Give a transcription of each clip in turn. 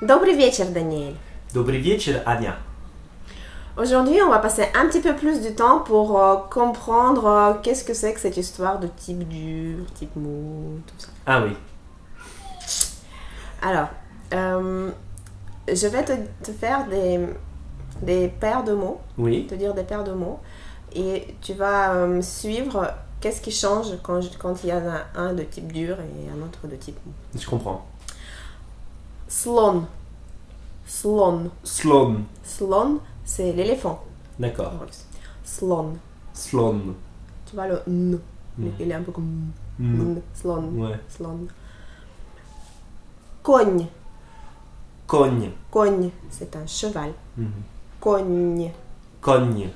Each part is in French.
Добрый вечер, Daniel. Добрый вечер, Anya. Aujourd'hui, on va passer un petit peu plus du temps pour comprendre qu'est-ce que c'est que cette histoire de type dur, type mou, tout ça. Ah oui. Alors, je vais te faire des paires de mots, Oui. te dire des paires de mots, et tu vas suivre qu'est-ce qui change quand il y en a un de type dur et un autre de type mou. Je comprends. Slon. Slon. Slon. Slon, c'est l'éléphant D'accord. en russe. Slon. Slon. Tu vois le n, il est un peu comme n. Slon. Ouais. Slon. Cogne. Cogne. Cogne, c'est un cheval. Mhm. Cogne. Cogne.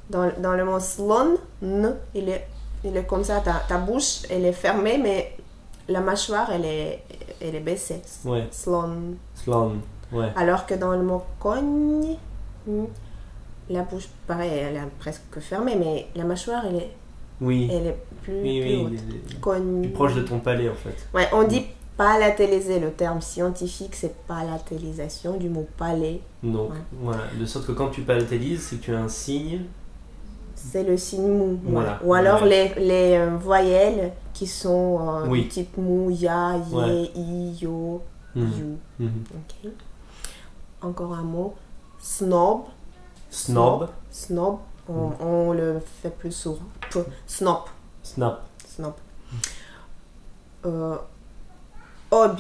Dans le mot slon, n, il est comme ça, ta bouche, elle est fermée, mais la mâchoire, elle est baissée. Ouais. Slon. Slon. Ouais. Alors que dans le mot cogne, la bouche, pareil, elle est presque fermée, mais la mâchoire, elle est Oui. plus, Oui, plus oui. haute. Cogne. Plus proche de ton palais, en fait. Ouais, on dit palatéliser. Le terme scientifique, c'est palatélisation du mot palais. Donc, Ouais. voilà. De sorte que quand tu palatélises, c'est que tu as un signe. C'est le signe mou. Voilà. Ou alors Ouais. les voyelles qui sont Oui. du type mou, ya, yé, Ouais. i, yo, Mhm. you. Mhm. Ok. Encore un mot. Snob. Snob. Snob. On le fait plus sourd. Snob. Snap. Snob. Ob.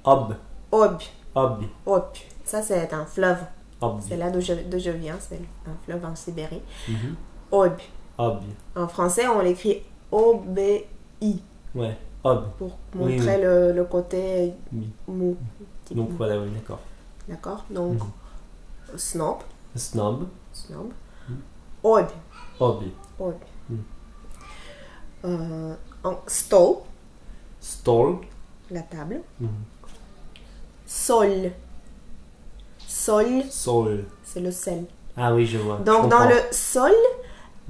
Ob. Ob. Ob. Ob. Ça, c'est un fleuve. Ob. C'est là d'où je viens. C'est un fleuve en Sibérie. Mhm. Ob. Ob. En français, on l'écrit O-B-I Ouais. Ob. pour Oui, montrer oui. le côté Oui. mou. type Donc mou. voilà, oui, d'accord. D'accord. Donc, snob. Snob. Snob. Mhm. Ob. Ob. Ob. Mhm. Stol. Stol. La table. Mhm. Sol. Sol, Sol. c'est le sel. Ah oui, je vois. Je Donc, dans comprends. le sol,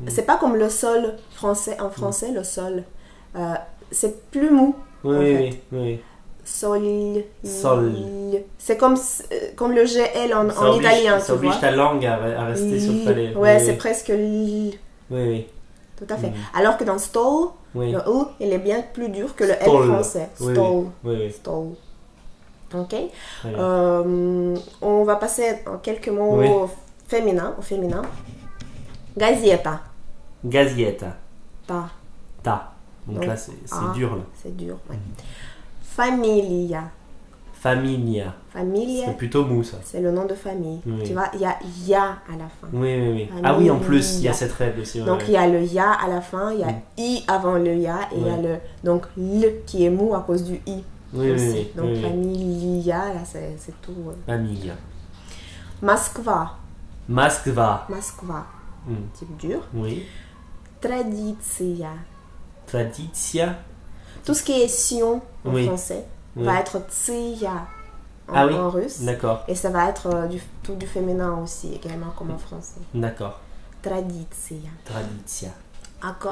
c'est pas comme le sol français. En français, le sol, c'est plus mou. Oui, en oui, fait. oui, oui. Sol. Sol. C'est comme le GL en Ça oblige- italien, ça tu oblige vois. ta langue à rester sur le palais. Ouais, Oui, c'est oui. presque l. Oui, oui. Tout à fait. Mm. Alors que dans stol, Oui. le E, il est bien plus dur que le Stol. L français. Oui, Stol. Oui, oui. Stol. Ok. Très bien. On va passer en quelques mots Oui. au féminin. Gazietta. Gazietta. Ta. Ta. Donc Donc, là, c'est A. dur. Là. C'est dur, ouais. Familia. Familia. Familia, C'est plutôt mou, ça. c'est le nom de famille. Oui. Tu vois, il y a ya à la fin. Oui, oui, oui. Ah oui, en plus, il y Familia. a cette règle aussi. ouais, Donc il y ouais. a le ya à la fin, il y a i avant le ya, et il y a Ouais. donc le qui est mou à cause du i. Oui, aussi. oui, oui. Donc oui, oui. familia, là c'est tout. Familia. Moskva. Moskva. Moskva, Mm. type dur. Oui. Tradiция. Traditia. Tout ce qui est sion en Oui. français Oui. va être tsiya en, Ah oui. en russe. D'accord. Et ça va être tout du féminin aussi, également comme en français. D'accord. Tradiция. Traditia.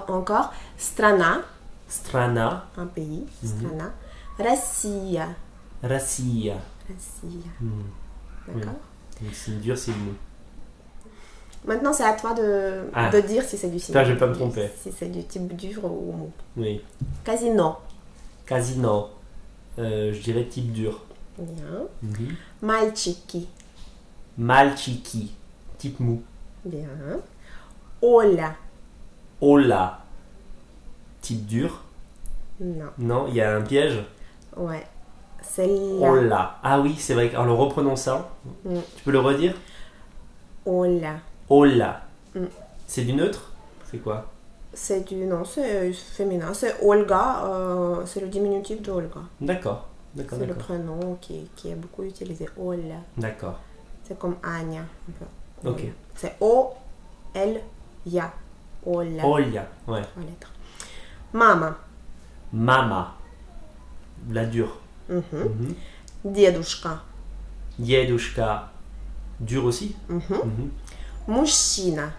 Encore strana, Strana. un pays. Mhm. Strana. Россия. Rassia. Россия. Mm. D'accord. Donc signe dur, signe mou. Maintenant, c'est à toi Ah. de dire si c'est du signe. Là, je vais pas me tromper. Si c'est du type dur ou mou. Oui. Casino. Casino. Je dirais type dur. Bien. Mhm. Мальчики. Malchiki. Type mou. Bien. Оля. Ola. Type dur. Non. Non, il y a un piège. Ouais. C'est là. Ola. Ah oui, c'est vrai qu'en le reprononçant, Mm. tu peux le redire? Ola. Ola. Mm. C'est du neutre? C'est quoi? C'est c'est féminin. C'est Olga. C'est le diminutif de Olga. D'accord. D'accord, C'est le d'accord. prénom qui est beaucoup utilisé. Ola. D'accord. C'est comme Anya. Un peu. Ok. C'est O-L-Ya. Ola. Olia. Ouais. 3 lettres. Mama. Mama. La dure. Mhm. Mhm. Дедушка. Jedushka. Dur aussi? Mhm. Mhm. Мужчина.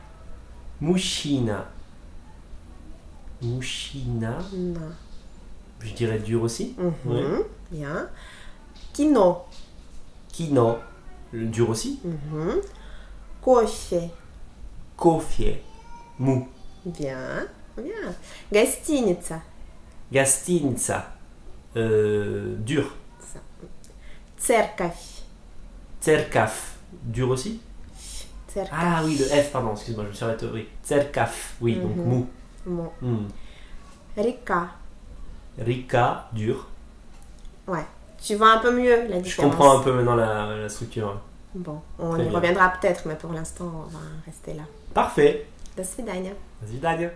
Mushina. Mushina. Non. Je dirais dur aussi. Mhm. Ouais. Bien. Kino. Kino, dur aussi. Кофе. Кофе, mou. Bien, bien. Гостиница. Gastiniца, dur. Церковь. Cercaf, dur aussi. Церковь. Ah oui, le F, pardon, excuse-moi, je me suis arrêté. Oui. Cercaf, oui, donc mou. Bon. Hmm. Rika. Rica, dur. Ouais. Tu vois un peu mieux la différence. Je comprends un peu maintenant la structure. Bon, on Très y bien. reviendra peut-être, mais pour l'instant, on va rester là. Parfait. До свидания. До свидания.